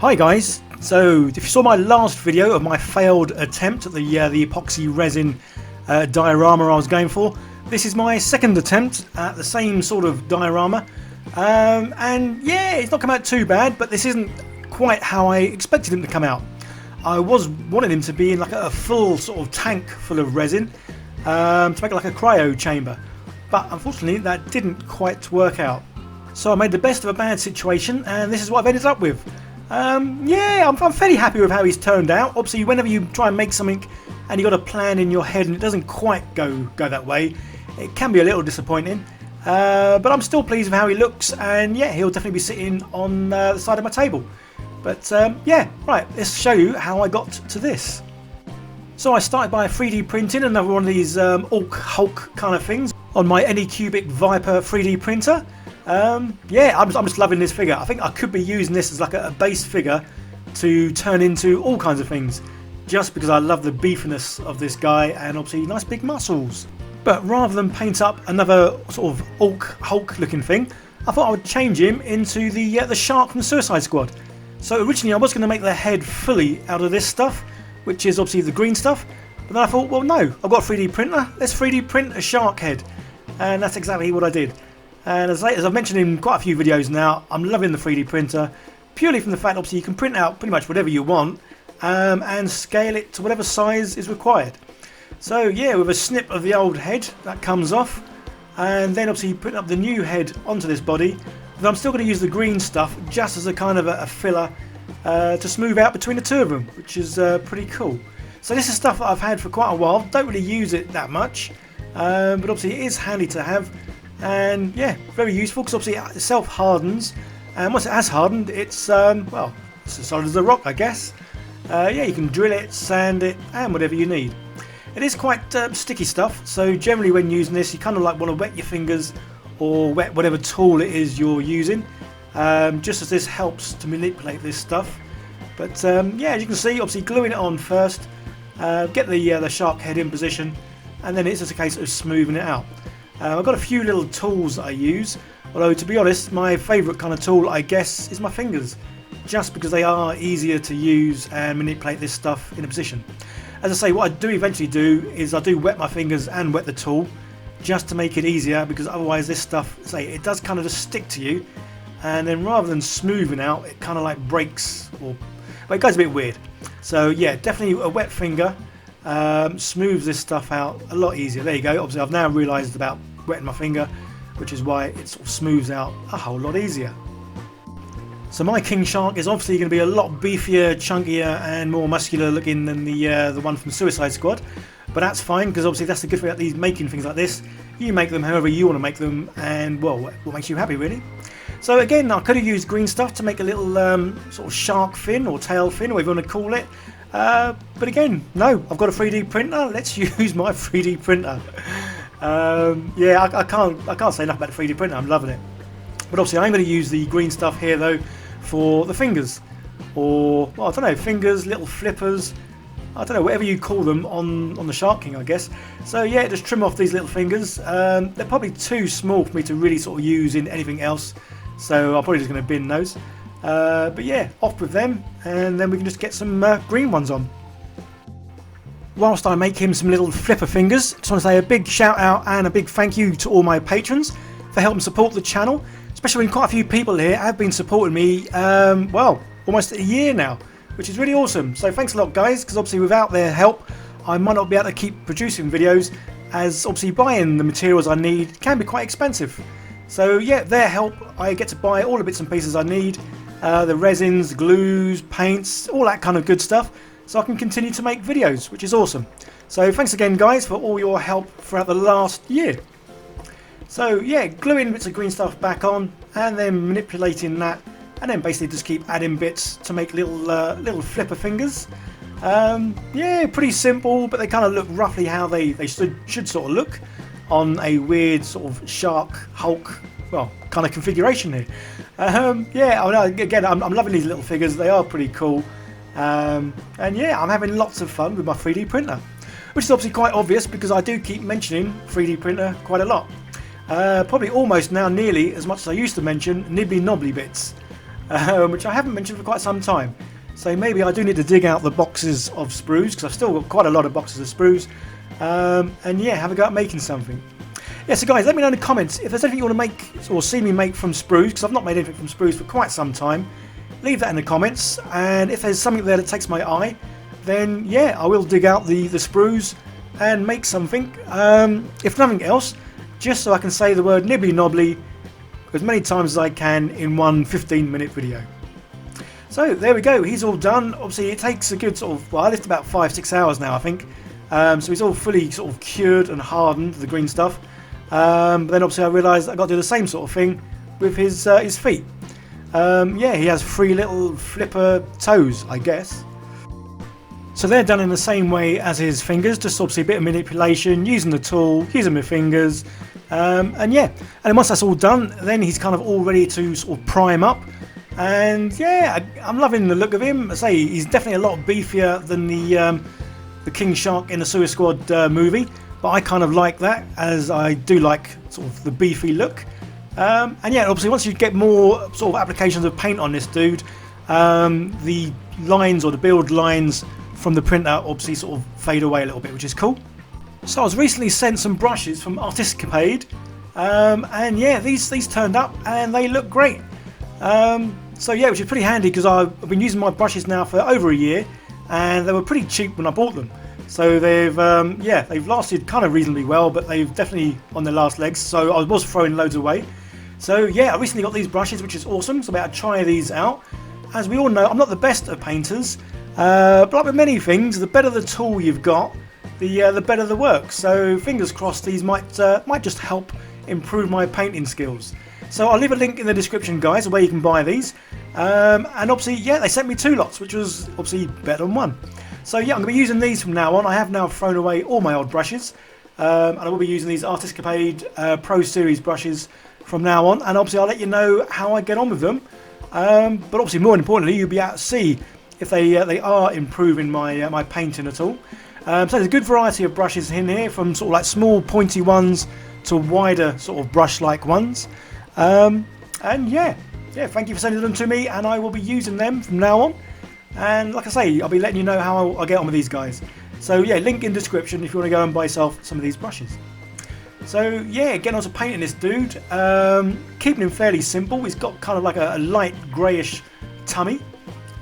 Hi guys, so if you saw my last video of my failed attempt at the epoxy resin diorama I was going for, this is my second attempt at the same sort of diorama, and yeah, it's not come out too bad, but this isn't quite how I expected him to come out. I was wanting him to be in like a full sort of tank full of resin to make it like a cryo chamber, but unfortunately that didn't quite work out. So I made the best of a bad situation, and this is what I've ended up with. Yeah, I'm fairly happy with how he's turned out. Obviously, whenever you try and make something and you've got a plan in your head and it doesn't quite go that way, it can be a little disappointing. But I'm still pleased with how he looks, and yeah, he'll definitely be sitting on the side of my table. But yeah, right, let's show you how I got to this. So I started by 3D printing another one of these Hulk kind of things on my Anycubic Vyper 3D printer. Yeah, I'm just loving this figure. I think I could be using this as like a base figure to turn into all kinds of things, just because I love the beefiness of this guy and obviously nice big muscles. But rather than paint up another sort of Hulk looking thing, I thought I would change him into the shark from Suicide Squad. So originally I was going to make the head fully out of this stuff, which is obviously the green stuff, but then I thought, well no, I've got a 3D printer, let's 3D print a shark head, and that's exactly what I did. And as I've mentioned in quite a few videos now, I'm loving the 3D printer purely from the fact obviously you can print out pretty much whatever you want and scale it to whatever size is required. So yeah, with a snip of the old head that comes off, and then obviously putting up the new head onto this body, but I'm still going to use the green stuff just as a kind of a filler to smooth out between the two of them, which is pretty cool. So this is stuff that I've had for quite a while, don't really use it that much, but obviously it is handy to have. And yeah, very useful because obviously it self-hardens, and once it has hardened, it's well, it's as solid as a rock, I guess. Yeah, you can drill it, sand it, and whatever you need. It is quite sticky stuff, so generally when using this, you kind of like want to wet your fingers or wet whatever tool it is you're using, just as this helps to manipulate this stuff. But yeah, as you can see, obviously gluing it on first, get the shark head in position, and then it's just a case of smoothing it out. I've got a few little tools that I use, although to be honest my favourite kind of tool I guess is my fingers, just because they are easier to use and manipulate this stuff in a position. As I say, what I do eventually do is I do wet my fingers and wet the tool just to make it easier, because otherwise this stuff, say, it does kind of just stick to you, and then rather than smoothing out it kind of like breaks, or well, it goes a bit weird. So yeah, definitely a wet finger smooths this stuff out a lot easier. There you go. Obviously I've now realised about wetting my finger, which is why it sort of smooths out a whole lot easier. So my king shark is obviously going to be a lot beefier, chunkier and more muscular looking than the one from Suicide Squad, but that's fine, because obviously that's the good thing about these making things like this. You make them however you want to make them, and well, what makes you happy really. So again, I could have used green stuff to make a little sort of shark fin or tail fin, or whatever you want to call it. But again, no, I've got a 3D printer, let's use my 3D printer. Yeah, I can't say enough about the 3D printer, I'm loving it. But obviously I'm going to use the green stuff here though for the fingers, or well, I don't know, fingers, little flippers, I don't know, whatever you call them on the Shark King I guess. So yeah, just trim off these little fingers. They're probably too small for me to really sort of use in anything else, so I'm probably just going to bin those. But yeah, off with them, and then we can just get some green ones on. Whilst I make him some little flipper fingers, just want to say a big shout out and a big thank you to all my patrons for helping support the channel, especially when quite a few people here have been supporting me, well, almost a year now, which is really awesome. So thanks a lot guys, because obviously without their help I might not be able to keep producing videos, as obviously buying the materials I need can be quite expensive. So yeah, their help, I get to buy all the bits and pieces I need, the resins, glues, paints, all that kind of good stuff, so I can continue to make videos, which is awesome. So thanks again guys for all your help throughout the last year. So yeah, gluing bits of green stuff back on, and then manipulating that, and then basically just keep adding bits to make little flipper fingers. Yeah, pretty simple, but they kind of look roughly how they should sort of look on a weird sort of shark Hulk, well, kind of configuration here. Yeah, again, I'm loving these little figures, they are pretty cool. And yeah, I'm having lots of fun with my 3D printer, which is obviously quite obvious because I do keep mentioning 3D printer quite a lot. Probably almost now nearly as much as I used to mention nibbly knobbly bits. which I haven't mentioned for quite some time. So maybe I do need to dig out the boxes of sprues, because I've still got quite a lot of boxes of sprues. And yeah, have a go at making something. Yeah, so guys, let me know in the comments if there's anything you want to make or see me make from sprues, because I've not made anything from sprues for quite some time. Leave that in the comments, and if there's something there that takes my eye, then yeah, I will dig out the sprues and make something. If nothing else, just so I can say the word nibbly knobbly as many times as I can in one 15-minute video. So there we go, he's all done. Obviously it takes a good sort of, well, I left about 5-6 hours now I think. So he's all fully sort of cured and hardened, the green stuff. But then obviously I realised I got to do the same sort of thing with his feet. Yeah, he has 3 little flipper toes, I guess. So they're done in the same way as his fingers, just obviously a bit of manipulation, using the tool, using my fingers. And yeah, and once that's all done, then he's kind of all ready to sort of prime up. And yeah, I'm loving the look of him. I say he's definitely a lot beefier than the King Shark in the Suicide Squad movie, but I kind of like that, as I do like sort of the beefy look. And yeah, obviously once you get more sort of applications of paint on this dude, the lines or the build lines from the printer obviously sort of fade away a little bit, which is cool. So I was recently sent some brushes from Artisticapade, and yeah, these turned up and they look great. So yeah, which is pretty handy, because I've been using my brushes now for over a year, and they were pretty cheap when I bought them. So they've yeah, they've lasted kind of reasonably well, but they've definitely on their last legs. So I was throwing loads away. So yeah, I recently got these brushes, which is awesome. So I'm about to try these out. As we all know, I'm not the best of painters, but like with many things, the better the tool you've got, the better the work. So fingers crossed, these might just help improve my painting skills. So I'll leave a link in the description, guys, where you can buy these. And obviously, yeah, they sent me 2 lots, which was obviously better than 1. So yeah, I'm going to be using these from now on. I have now thrown away all my old brushes, and I will be using these Artisticapade Pro Series brushes from now on. And obviously, I'll let you know how I get on with them. But obviously, more importantly, you'll be able to see if they are improving my painting at all. So there's a good variety of brushes in here, from sort of like small pointy ones to wider sort of brush-like ones. And yeah, thank you for sending them to me, and I will be using them from now on. And like I say, I'll be letting you know how I get on with these guys. So yeah, link in description if you want to go and buy yourself some of these brushes. So yeah, getting on to painting this dude, keeping him fairly simple. He's got kind of like a light greyish tummy,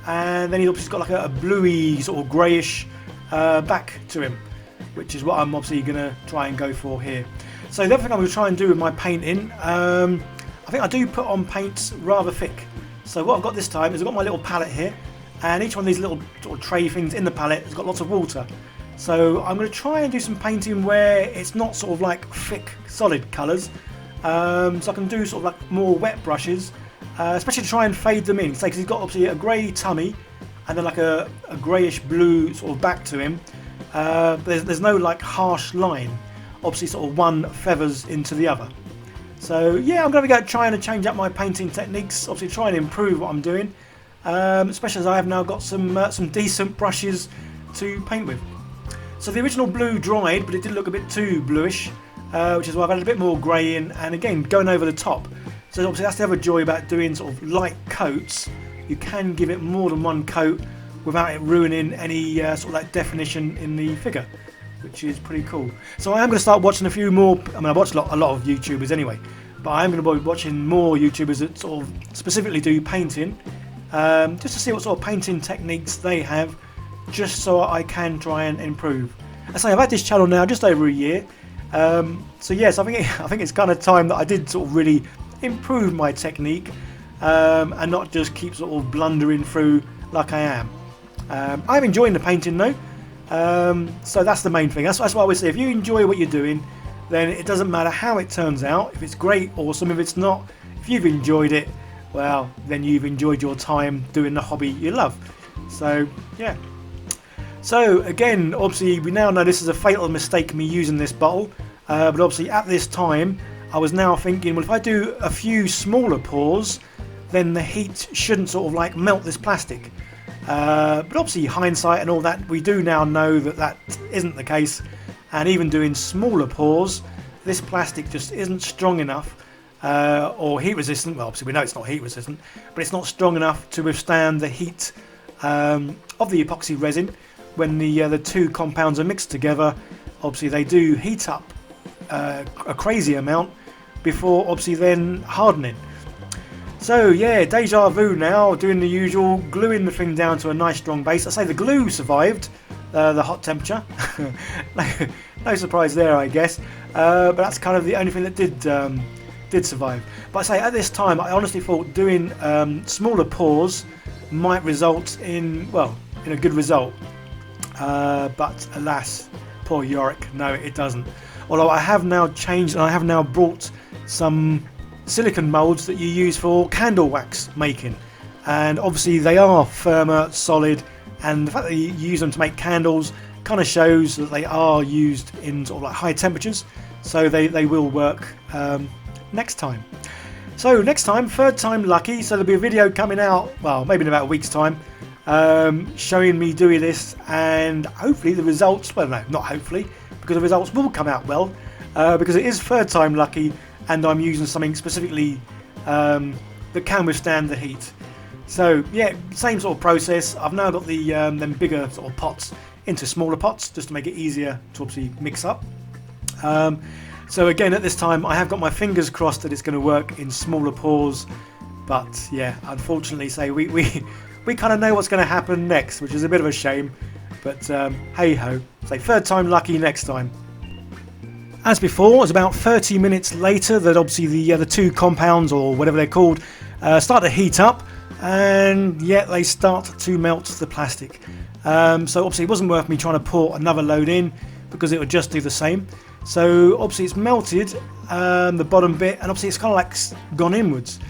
and then he's obviously got like a bluey sort of greyish back to him, which is what I'm obviously going to try and go for here. So the other thing I'm going to try and do with my painting, I think I do put on paints rather thick. So what I've got this time is I've got my little palette here, and each one of these little sort of tray things in the palette has got lots of water. So I'm going to try and do some painting where it's not sort of like thick solid colours. So I can do sort of like more wet brushes, especially to try and fade them in. Say, because he's got obviously a grey tummy and then like a greyish blue sort of back to him. There's no like harsh line. Obviously sort of one feathers into the other. So yeah, I'm going to go trying to change up my painting techniques, obviously try and improve what I'm doing, especially as I have now got some decent brushes to paint with. So the original blue dried, but it did look a bit too bluish, which is why I've added a bit more grey in, and again going over the top. So obviously that's the other joy about doing sort of light coats. You can give it more than one coat without it ruining any sort of like definition in the figure, which is pretty cool. So I am going to start watching a few more. I mean, I watch a lot of YouTubers anyway, but I am going to be watching more YouTubers that sort of specifically do painting, just to see what sort of painting techniques they have, just so I can try and improve. I say I've had this channel now just over a year, so yes, I think it's kind of time that I did sort of really improve my technique, and not just keep sort of blundering through like I am. I'm enjoying the painting though. So that's the main thing. That's why I always say, if you enjoy what you're doing, then it doesn't matter how it turns out. If it's great, awesome. If it's not, if you've enjoyed it, well, then you've enjoyed your time doing the hobby you love. So yeah. So again, obviously we now know this is a fatal mistake, me using this bottle, but obviously at this time I was now thinking, well, if I do a few smaller pours, then the heat shouldn't sort of like melt this plastic. But obviously hindsight and all that, we do now know that that isn't the case, and even doing smaller pours, this plastic just isn't strong enough or heat resistant. Well, obviously we know it's not heat resistant, but it's not strong enough to withstand the heat of the epoxy resin. When the two compounds are mixed together, obviously they do heat up a crazy amount before obviously then hardening. So yeah, deja vu now, doing the usual, gluing the thing down to a nice strong base. I say the glue survived the hot temperature. No surprise there, I guess, but that's kind of the only thing that did survive. But I say at this time I honestly thought doing smaller pours might result in, well, in a good result, but alas, poor Yorick, no it doesn't. Although I have now changed and I have now brought some silicone moulds that you use for candle wax making, and obviously they are firmer, solid, and the fact that you use them to make candles kind of shows that they are used in sort of like high temperatures, so they will work next time. So next time, third time lucky, so there'll be a video coming out, well, maybe in about a week's time, showing me doing this, and hopefully the results, well no, not hopefully, because the results will come out well, because it is third time lucky, and I'm using something specifically that can withstand the heat. So yeah, same sort of process. I've now got the them bigger sort of pots into smaller pots just to make it easier to obviously mix up. So again, at this time I have got my fingers crossed that it's going to work in smaller pours, but yeah, unfortunately, say we kind of know what's going to happen next, which is a bit of a shame, but hey ho, say third time lucky next time. As before, it was about 30 minutes later that obviously the two compounds, or whatever they're called, start to heat up, and yet they start to melt the plastic. So obviously it wasn't worth me trying to pour another load in, because it would just do the same. So obviously it's melted, the bottom bit, and obviously it's kind of like gone inwards.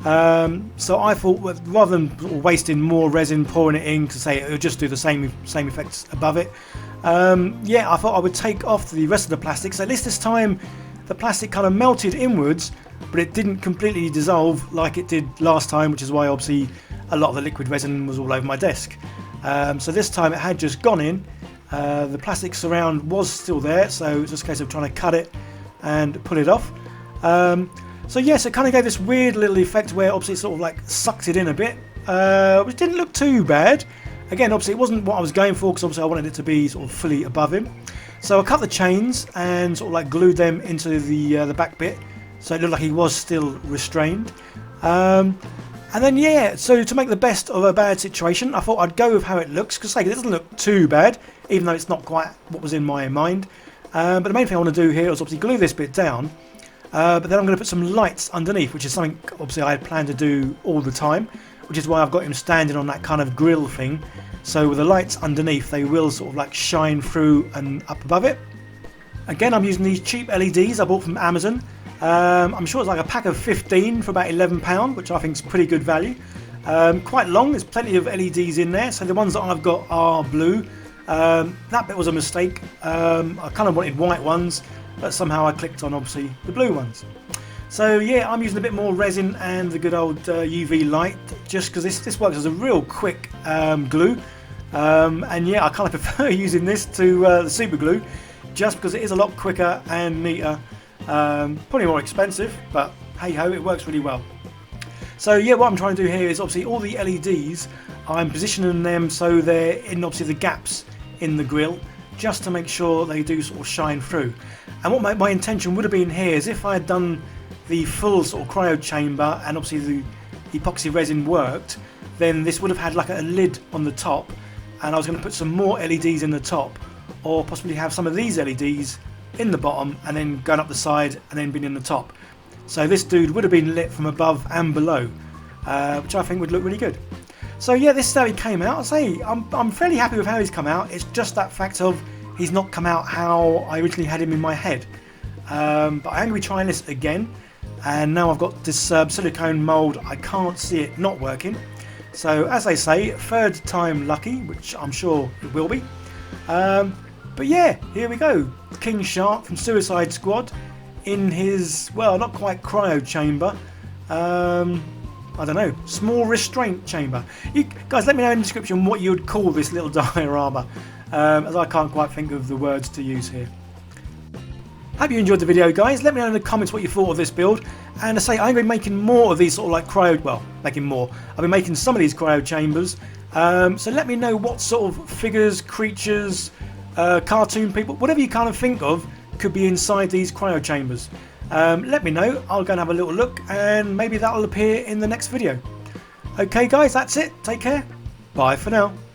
So I thought, well, rather than wasting more resin pouring it in, to say it would just do the same effects above it, yeah, I thought I would take off the rest of the plastic. So at least this time the plastic kind of melted inwards, but it didn't completely dissolve like it did last time, which is why obviously a lot of the liquid resin was all over my desk. So this time it had just gone in, the plastic surround was still there, so it's just a case of trying to cut it and pull it off. So yes, it kind of gave this weird little effect where obviously it sort of like sucked it in a bit, which didn't look too bad. Again, obviously it wasn't what I was going for, because obviously I wanted it to be sort of fully above him. So I cut the chains and sort of like glued them into the back bit, so it looked like he was still restrained. And then yeah, so to make the best of a bad situation, I thought I'd go with how it looks, because like, it doesn't look too bad, even though it's not quite what was in my mind. But the main thing I want to do here is obviously glue this bit down, but then I'm going to put some lights underneath, which is something obviously I had planned to do all the time, which is why I've got him standing on that kind of grill thing. So with the lights underneath, they will sort of like shine through and up above it. Again, I'm using these cheap LEDs I bought from Amazon. I'm sure it's like a pack of 15 for about £11, which I think is pretty good value. Quite long, there's plenty of LEDs in there. So the ones that I've got are blue. That bit was a mistake. I kind of wanted white ones, but somehow I clicked on obviously the blue ones. So yeah, I'm using a bit more resin and the good old UV light, just because this works as a real quick glue. And yeah, I kind of prefer using this to the super glue, just because it is a lot quicker and neater. Probably more expensive, but hey ho, it works really well. So yeah, what I'm trying to do here is obviously all the LEDs, I'm positioning them so they're in obviously the gaps in the grill, just to make sure they do sort of shine through. And what my intention would have been here is, if I had done the full sort of cryo chamber and obviously the epoxy resin worked, then this would have had like a lid on the top, and I was going to put some more LEDs in the top, or possibly have some of these LEDs in the bottom and then going up the side and then being in the top. So this dude would have been lit from above and below, which I think would look really good. So yeah, this is how he came out. I say I'm fairly happy with how he's come out. It's just that fact of he's not come out how I originally had him in my head. But I'm going to be trying this again, and now I've got this silicone mould. I can't see it not working. So as they say, third time lucky, which I'm sure it will be. But yeah, here we go. King Shark from Suicide Squad in his, well, not quite cryo chamber. I don't know, small restraint chamber. You guys, let me know in the description what you would call this little diorama, as I can't quite think of the words to use here. Hope you enjoyed the video, guys. Let me know in the comments what you thought of this build. And to say, I'm going to be making more of these sort of like cryo... Well, making more. I've been making some of these cryo chambers. So let me know what sort of figures, creatures, cartoon people, whatever you kind of think of, could be inside these cryo chambers. Let me know. I'll go and have a little look, and maybe that'll appear in the next video. Okay, guys, that's it. Take care. Bye for now.